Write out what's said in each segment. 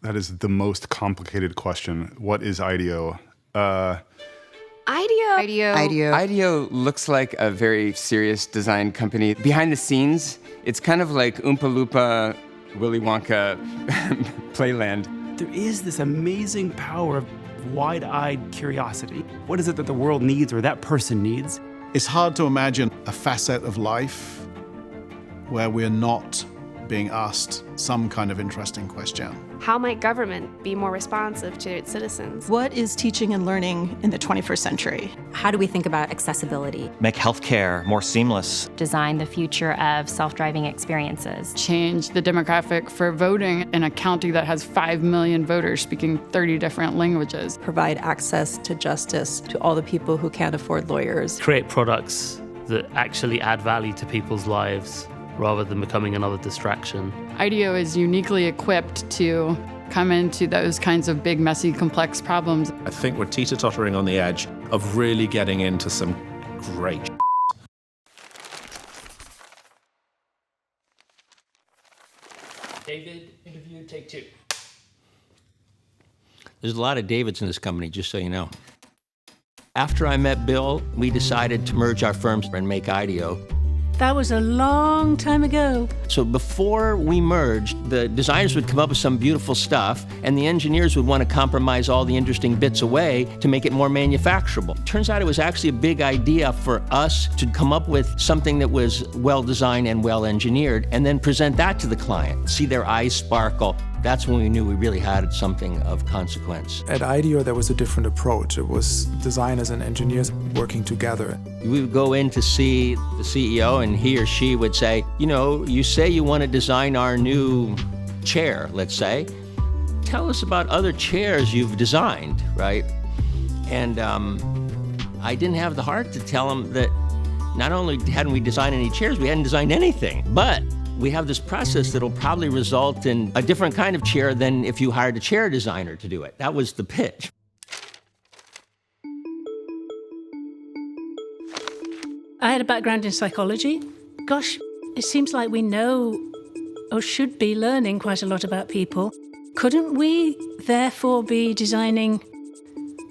That is the most complicated question. What is IDEO? IDEO looks like a very serious design company. Behind the scenes, it's kind of like Oompa Loompa, Willy Wonka playland. There is this amazing power of wide-eyed curiosity. What is it that the world needs or that person needs? It's hard to imagine a facet of life where we're not being asked some kind of interesting question. How might government be more responsive to its citizens? What is teaching and learning in the 21st century? How do we think about accessibility? Make healthcare more seamless. Design the future of self-driving experiences. Change the demographic for voting in a county that has 5 million voters speaking 30 different languages. Provide access to justice to all the people who can't afford lawyers. Create products that actually add value to people's lives, rather than becoming another distraction. IDEO is uniquely equipped to come into those kinds of big, messy, complex problems. I think we're teeter-tottering on the edge of really getting into some great David, interview, take 2. There's a lot of Davids in this company, just so you know. After I met Bill, we decided to merge our firms and make IDEO. That was a long time ago. So before we merged, the designers would come up with some beautiful stuff, and the engineers would want to compromise all the interesting bits away to make it more manufacturable. Turns out it was actually a big idea for us to come up with something that was well-designed and well-engineered, and then present that to the client, see their eyes sparkle. That's when we knew we really had something of consequence. At IDEO, there was a different approach. It was designers and engineers working together. We would go in to see the CEO, and he or she would say, you know, you say you want to design our new chair, let's say. Tell us about other chairs you've designed, right? And I didn't have the heart to tell them that not only hadn't we designed any chairs, we hadn't designed anything, but we have this process that'll probably result in a different kind of chair than if you hired a chair designer to do it. That was the pitch. I had a background in psychology. Gosh, it seems like we know or should be learning quite a lot about people. Couldn't we therefore be designing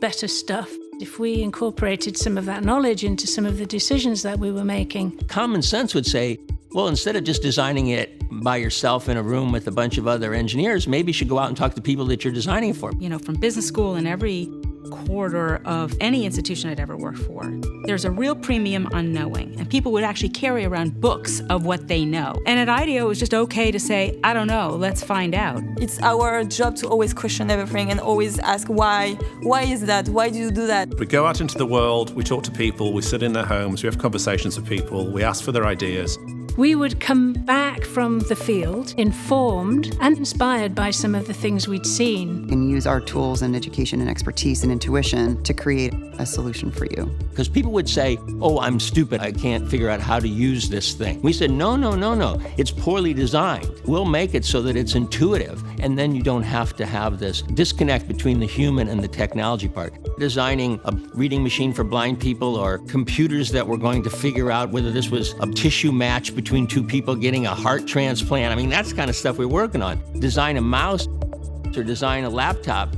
better stuff if we incorporated some of that knowledge into some of the decisions that we were making? Common sense would say, well, instead of just designing it by yourself in a room with a bunch of other engineers, maybe you should go out and talk to people that you're designing for. You know, from business school and every quarter of any institution I'd ever worked for, there's a real premium on knowing. And people would actually carry around books of what they know. And at IDEO, it was just okay to say, I don't know, let's find out. It's our job to always question everything and always ask why. Why is that? Why do you do that? We go out into the world, we talk to people, we sit in their homes, we have conversations with people, we ask for their ideas. We would come back from the field informed and inspired by some of the things we'd seen. And use our tools and education and expertise and intuition to create a solution for you. Because people would say, oh, I'm stupid, I can't figure out how to use this thing. We said, no, it's poorly designed. We'll make it so that it's intuitive, and then you don't have to have this disconnect between the human and the technology part. Designing a reading machine for blind people or computers that were going to figure out whether this was a tissue match between two people getting a heart transplant. I mean, that's the kind of stuff we're working on. Design a mouse or design a laptop.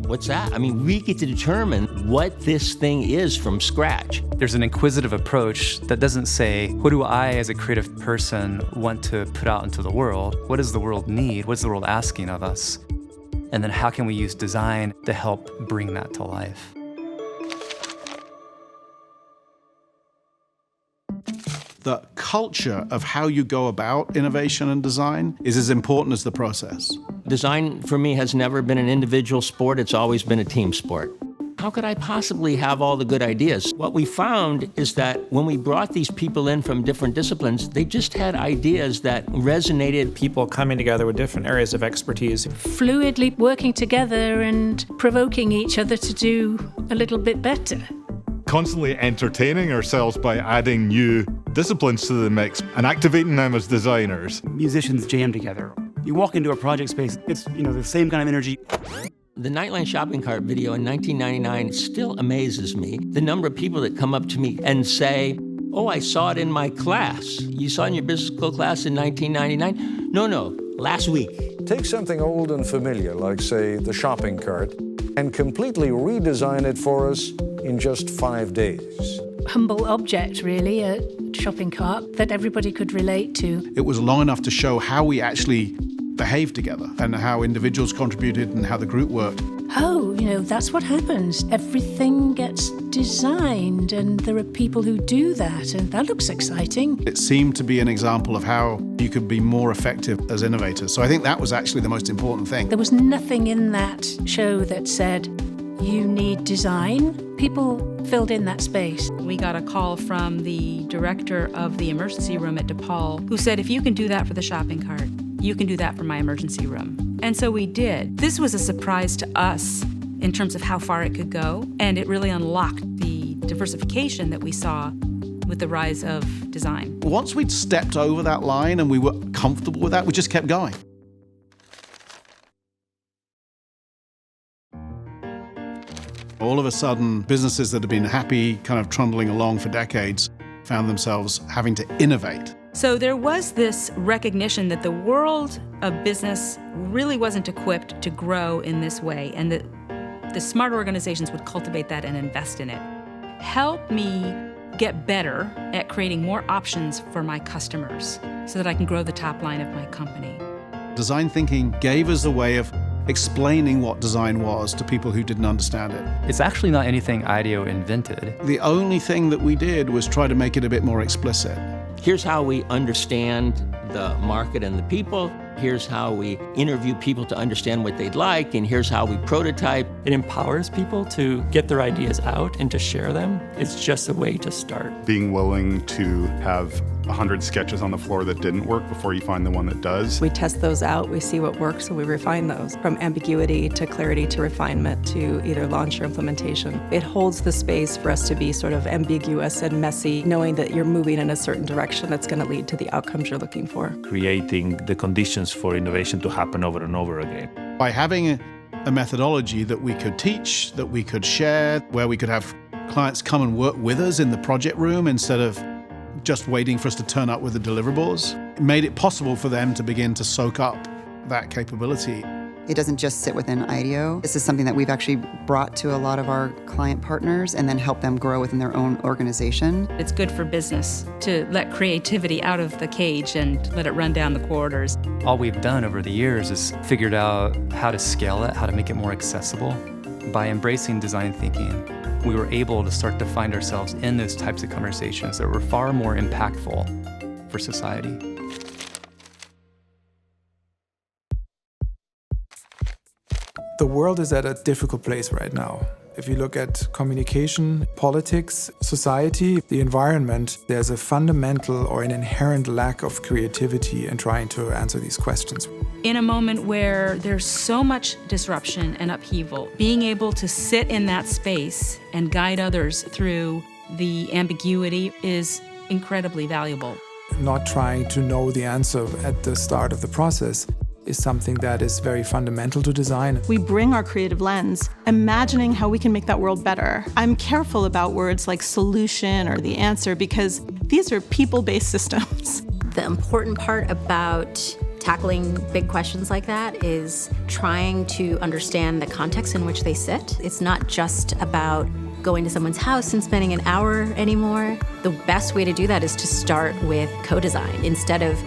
What's that? I mean, we get to determine what this thing is from scratch. There's an inquisitive approach that doesn't say, what do I as a creative person want to put out into the world? What does the world need? What's the world asking of us? And then how can we use design to help bring that to life? The culture of how you go about innovation and design is as important as the process. Design, for me, has never been an individual sport. It's always been a team sport. How could I possibly have all the good ideas? What we found is that when we brought these people in from different disciplines, they just had ideas that resonated. People coming together with different areas of expertise. Fluidly working together and provoking each other to do a little bit better. Constantly entertaining ourselves by adding new disciplines to the mix and activating them as designers. Musicians jam together. You walk into a project space, it's the same kind of energy. The Nightline shopping cart video in 1999 still amazes me. The number of people that come up to me and say, oh, I saw it in my class. You saw it in your business school class in 1999? No, last week. Take something old and familiar, like, say, the shopping cart, and completely redesign it for us in just 5 days. Humble object, really, a shopping cart that everybody could relate to. It was long enough to show how we actually behaved together and how individuals contributed and how the group worked. Oh, that's what happens. Everything gets designed, and there are people who do that, and that looks exciting. It seemed to be an example of how you could be more effective as innovators. So I think that was actually the most important thing. There was nothing in that show that said, you need design. People filled in that space. We got a call from the director of the emergency room at DePaul, who said, if you can do that for the shopping cart, you can do that for my emergency room. And so we did. This was a surprise to us in terms of how far it could go, and it really unlocked the diversification that we saw with the rise of design. Once we'd stepped over that line and we were comfortable with that, we just kept going. All of a sudden, businesses that had been happy, kind of trundling along for decades, found themselves having to innovate. So there was this recognition that the world of business really wasn't equipped to grow in this way, and that the smart organizations would cultivate that and invest in it. Help me get better at creating more options for my customers so that I can grow the top line of my company. Design thinking gave us a way of explaining what design was to people who didn't understand it. It's actually not anything IDEO invented. The only thing that we did was try to make it a bit more explicit. Here's how we understand the market and the people. Here's how we interview people to understand what they'd like, and here's how we prototype. It empowers people to get their ideas out and to share them. It's just a way to start. Being willing to have 100 sketches on the floor that didn't work before you find the one that does. We test those out, we see what works, and we refine those. From ambiguity to clarity to refinement to either launch or implementation. It holds the space for us to be sort of ambiguous and messy, knowing that you're moving in a certain direction that's going to lead to the outcomes you're looking for. Creating the conditions for innovation to happen over and over again. By having a methodology that we could teach, that we could share, where we could have clients come and work with us in the project room instead of just waiting for us to turn up with the deliverables, it made it possible for them to begin to soak up that capability. It doesn't just sit within IDEO. This is something that we've actually brought to a lot of our client partners and then help them grow within their own organization. It's good for business to let creativity out of the cage and let it run down the corridors. All we've done over the years is figured out how to scale it, how to make it more accessible. By embracing design thinking, we were able to start to find ourselves in those types of conversations that were far more impactful for society. The world is at a difficult place right now. If you look at communication, politics, society, the environment, there's a fundamental or an inherent lack of creativity in trying to answer these questions. In a moment where there's so much disruption and upheaval, being able to sit in that space and guide others through the ambiguity is incredibly valuable. Not trying to know the answer at the start of the process is something that is very fundamental to design. We bring our creative lens, imagining how we can make that world better. I'm careful about words like solution or the answer because these are people-based systems. The important part about tackling big questions like that is trying to understand the context in which they sit. It's not just about going to someone's house and spending an hour anymore. The best way to do that is to start with co-design. Instead of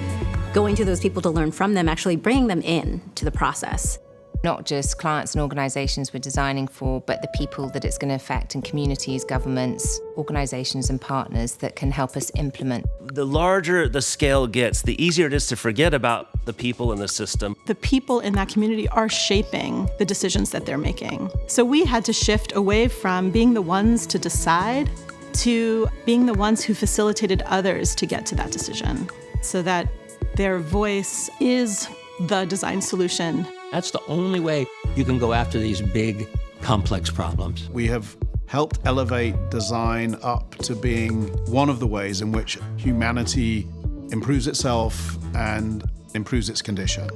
going to those people to learn from them, actually bring them in to the process. Not just clients and organisations we're designing for, but the people that it's going to affect in communities, governments, organisations and partners that can help us implement. The larger the scale gets, the easier it is to forget about the people in the system. The people in that community are shaping the decisions that they're making. So we had to shift away from being the ones to decide to being the ones who facilitated others to get to that decision, so that their voice is the design solution. That's the only way you can go after these big, complex problems. We have helped elevate design up to being one of the ways in which humanity improves itself and improves its condition.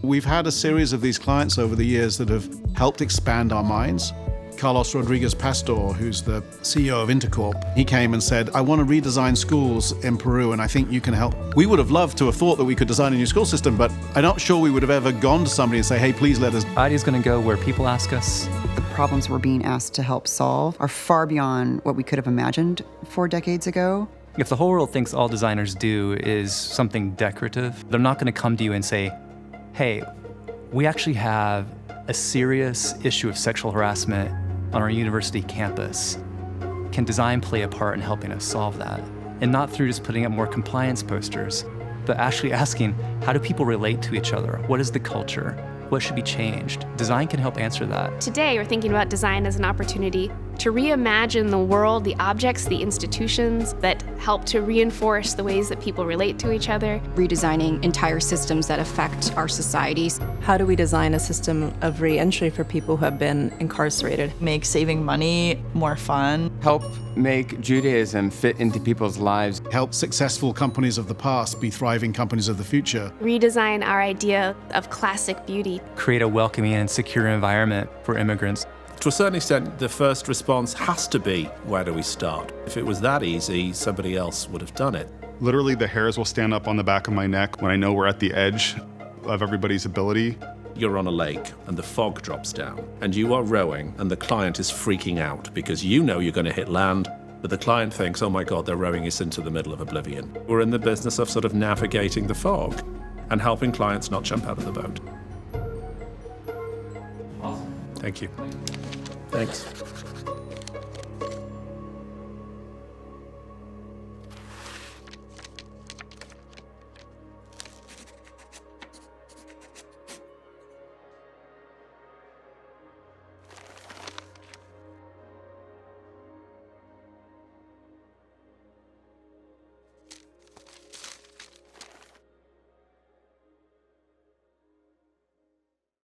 We've had a series of these clients over the years that have helped expand our minds Carlos Rodriguez Pastor, who's the CEO of Intercorp, he came and said, I want to redesign schools in Peru, and I think you can help. We would have loved to have thought that we could design a new school system, but I'm not sure we would have ever gone to somebody and say, hey, please let us. IDEO is going to go where people ask us. The problems we're being asked to help solve are far beyond what we could have imagined 4 decades ago. If the whole world thinks all designers do is something decorative, they're not going to come to you and say, hey, we actually have a serious issue of sexual harassment on our university campus. Can design play a part in helping us solve that? And not through just putting up more compliance posters, but actually asking, how do people relate to each other? What is the culture? What should be changed? Design can help answer that. Today, we're thinking about design as an opportunity to reimagine the world, the objects, the institutions that help to reinforce the ways that people relate to each other. Redesigning entire systems that affect our societies. How do we design a system of re-entry for people who have been incarcerated? Make saving money more fun. Help make Judaism fit into people's lives. Help successful companies of the past be thriving companies of the future. Redesign our idea of classic beauty. Create a welcoming and secure environment for immigrants. To a certain extent, the first response has to be, where do we start? If it was that easy, somebody else would have done it. Literally, the hairs will stand up on the back of my neck when I know we're at the edge of everybody's ability. You're on a lake and the fog drops down and you are rowing and the client is freaking out because you know you're going to hit land, but the client thinks, oh my God, they're rowing us into the middle of oblivion. We're in the business of sort of navigating the fog and helping clients not jump out of the boat. Awesome. Thank you. Thanks.